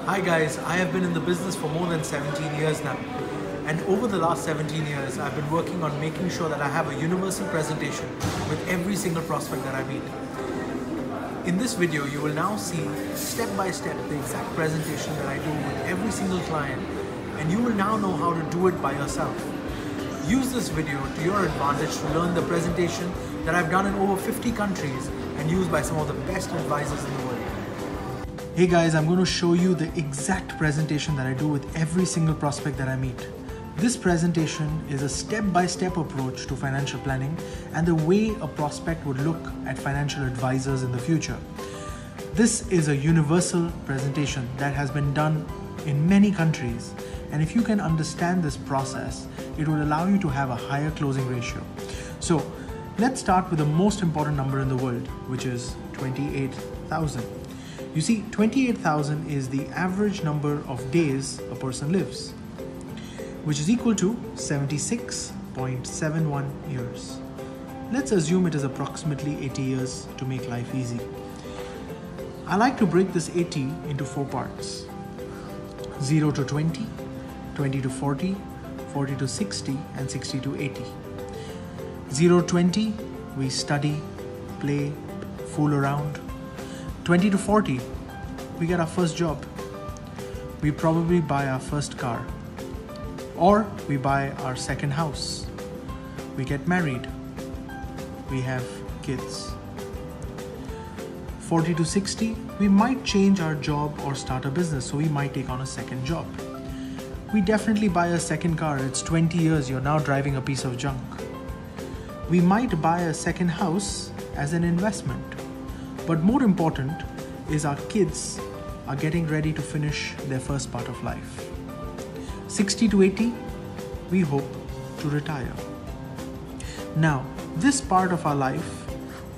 Hi guys, I have been in the business for more than 17 years now. And over the last 17 years, I've been working on making sure that I have a universal presentation with every single prospect that I meet. In this video, you will now see step by step the exact presentation that I do with every single client, and you will now know how to do it by yourself. Use this video to your advantage to learn the presentation that I've done in over 50 countries and used by some of the best advisors in the world. Hey guys, I'm going to show you the exact presentation that I do with every single prospect that I meet. This presentation is a step-by-step approach to financial planning and the way a prospect would look at financial advisors in the future. This is a universal presentation that has been done in many countries, and if you can understand this process, it will allow you to have a higher closing ratio. So let's start with the most important number in the world, which is 28,000. You see, 28,000 is the average number of days a person lives, which is equal to 76.71 years. Let's assume it is approximately 80 years to make life easy. I like to break this 80 into 4 parts: 0 to 20, 20 to 40, 40 to 60, and 60 to 80. 0 to 20, we study, play, fool around. 20 to 40, we get our first job. We probably buy our first car. Or we buy our second house. We get married. We have kids. 40 to 60, we might change our job or start a business, so we might take on a second job. We definitely buy a second car. It's 20 years, you're now driving a piece of junk. We might buy a second house as an investment. But more important is our kids are getting ready to finish their first part of life. 60 to 80, we hope to retire. Now, this part of our life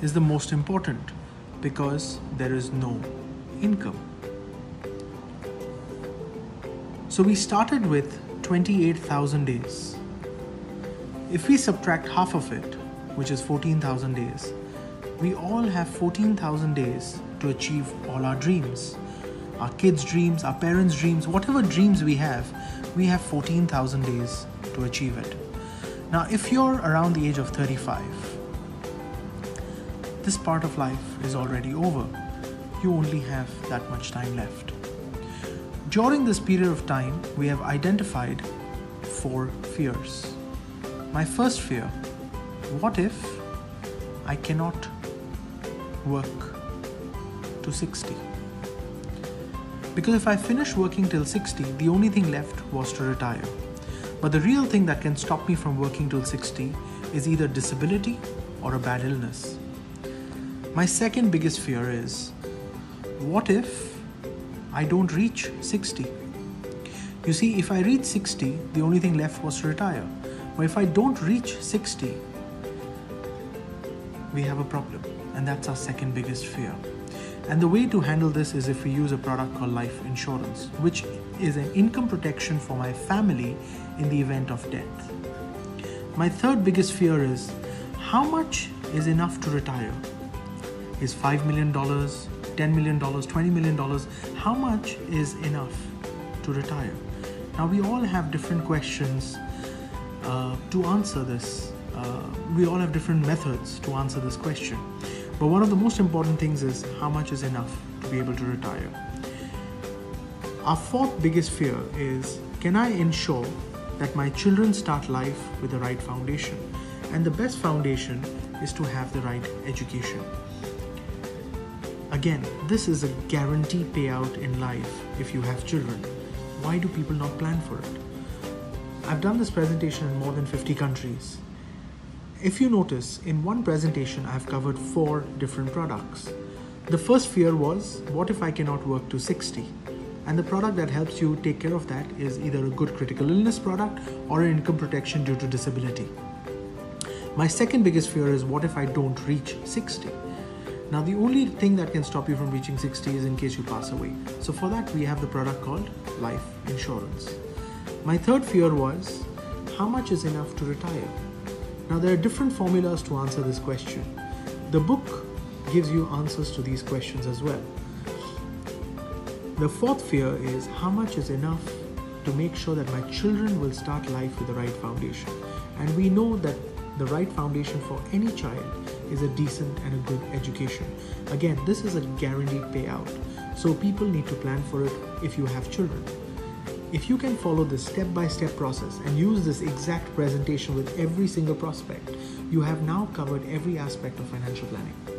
is the most important because there is no income. So we started with 28,000 days. If we subtract half of it, which is 14,000 days, we all have 14,000 days to achieve all our dreams. Our kids' dreams, our parents' dreams, whatever dreams we have 14,000 days to achieve it. Now, if you're around the age of 35, this part of life is already over. You only have that much time left. During this period of time, we have identified 4 fears. My first fear: what if I cannot work to 60? Because if I finish working till 60, the only thing left was to retire. But the real thing that can stop me from working till 60 is either disability or a bad illness. My second biggest fear is, what if I don't reach 60? You see, if I reach 60, the only thing left was to retire. But if I don't reach 60, we have a problem, and that's our second biggest fear. And the way to handle this is if we use a product called life insurance, which is an income protection for my family in the event of death. My third biggest fear is, how much is enough to retire? Is $5 million, $10 million, $20 million, how much is enough to retire? Now, we all have different questions to answer this. We all have different methods to answer this question. But one of the most important things is how much is enough to be able to retire. Our fourth biggest fear is, can I ensure that my children start life with the right foundation? And the best foundation is to have the right education. Again, this is a guaranteed payout in life if you have children. Why do people not plan for it? I've done this presentation in more than 50 countries. If you notice, in one presentation, I've covered 4 different products. The first fear was, what if I cannot work to 60? And the product that helps you take care of that is either a good critical illness product or an income protection due to disability. My second biggest fear is, what if I don't reach 60? Now, the only thing that can stop you from reaching 60 is in case you pass away. So for that, we have the product called life insurance. My third fear was, how much is enough to retire? Now, there are different formulas to answer this question. The book gives you answers to these questions as well. The fourth fear is how much is enough to make sure that my children will start life with the right foundation. And we know that the right foundation for any child is a decent and a good education. Again, this is a guaranteed payout. So people need to plan for it if you have children. If you can follow this step-by-step process and use this exact presentation with every single prospect, you have now covered every aspect of financial planning.